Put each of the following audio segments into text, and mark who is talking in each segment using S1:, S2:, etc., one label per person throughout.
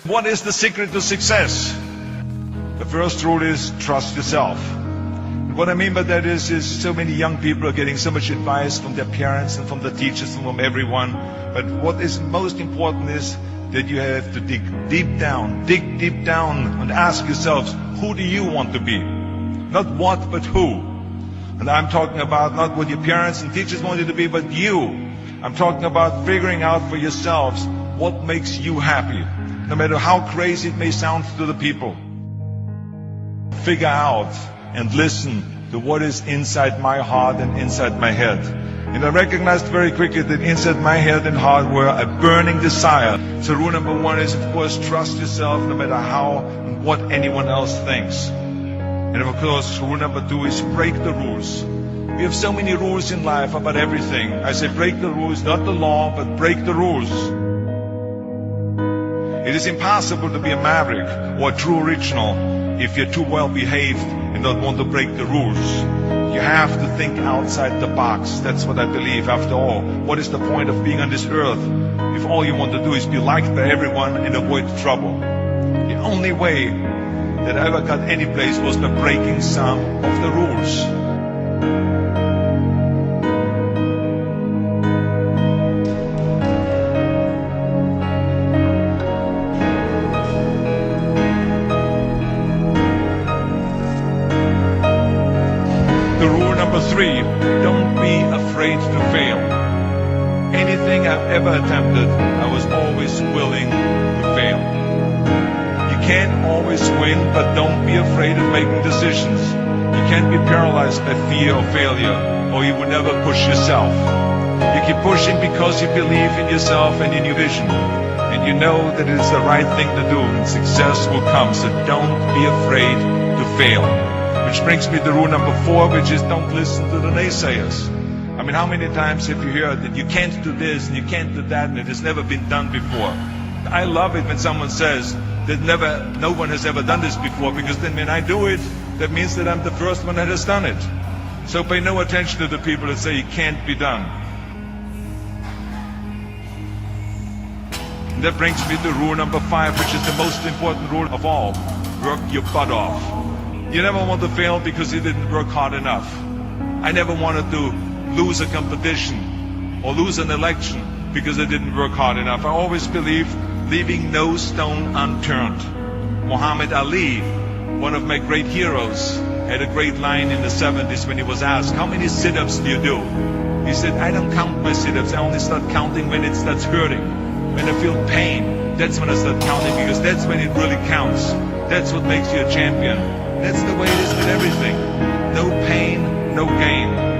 S1: What is the secret to success? The first rule is trust yourself. And what I mean by that is so many young people are getting so much advice from their parents and from the teachers and from everyone. But what is most important is that you have to dig deep down and ask yourselves, who do you want to be? Not what, but who. And I'm talking about not what your parents and teachers want you to be, but you. I'm talking about figuring out for yourselves what makes you happy. No matter how crazy it may sound to the people. Figure out and listen to what is inside my heart and inside my head. And I recognized very quickly that inside my head and heart were a burning desire. So rule number one is, of course, trust yourself no matter how and what anyone else thinks. And of course, rule number two is break the rules. We have so many rules in life about everything. I say break the rules, not the law, but break the rules. It is impossible to be a maverick or a true original if you're too well behaved and don't want to break the rules. You have to think outside the box. That's what I believe. After all, what is the point of being on this earth if all you want to do is be liked by everyone and avoid trouble? The only way that I ever got any place was by breaking some of the rules. Number three, don't be afraid to fail. Anything I've ever attempted, I was always willing to fail. You can't always win, but don't be afraid of making decisions. You can't be paralyzed by fear of failure, or you would never push yourself. You keep pushing because you believe in yourself and in your vision. And you know that it is the right thing to do, and success will come. So don't be afraid to fail. Which brings me to rule number four, which is don't listen to the naysayers. I mean, how many times have you heard that you can't do this and you can't do that and it has never been done before? I love it when someone says that no one has ever done this before, because then when I do it, that means that I'm the first one that has done it. So pay no attention to the people that say it can't be done. And that brings me to rule number five, which is the most important rule of all. Work your butt off. You never want to fail because you didn't work hard enough. I never wanted to lose a competition or lose an election because I didn't work hard enough. I always believed leaving no stone unturned. Muhammad Ali, one of my great heroes, had a great line in the 70s when he was asked, how many sit-ups do you do? He said, I don't count my sit-ups. I only start counting when it starts hurting. When I feel pain, that's when I start counting, because that's when it really counts. That's what makes you a champion. That's the way it is with everything. No pain, no gain.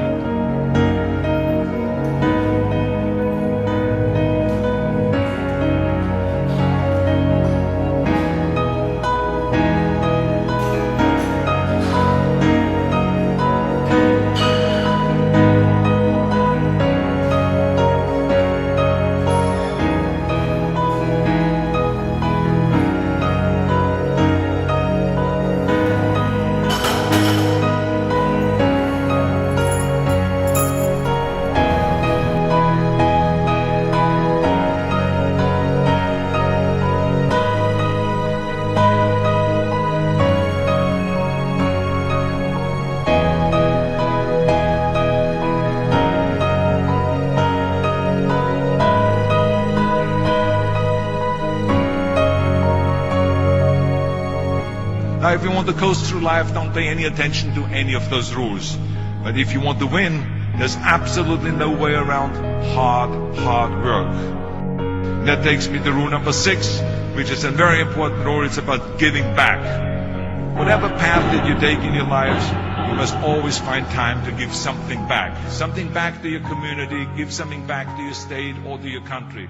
S1: Now, if you want to coast through life, don't pay any attention to any of those rules. But if you want to win, there's absolutely no way around hard work. And that takes me to rule number 6, which is a very important rule. It's about giving back. Whatever path that you take in your lives, you must always find time to give something back. Something back to your community, give something back to your state or to your country.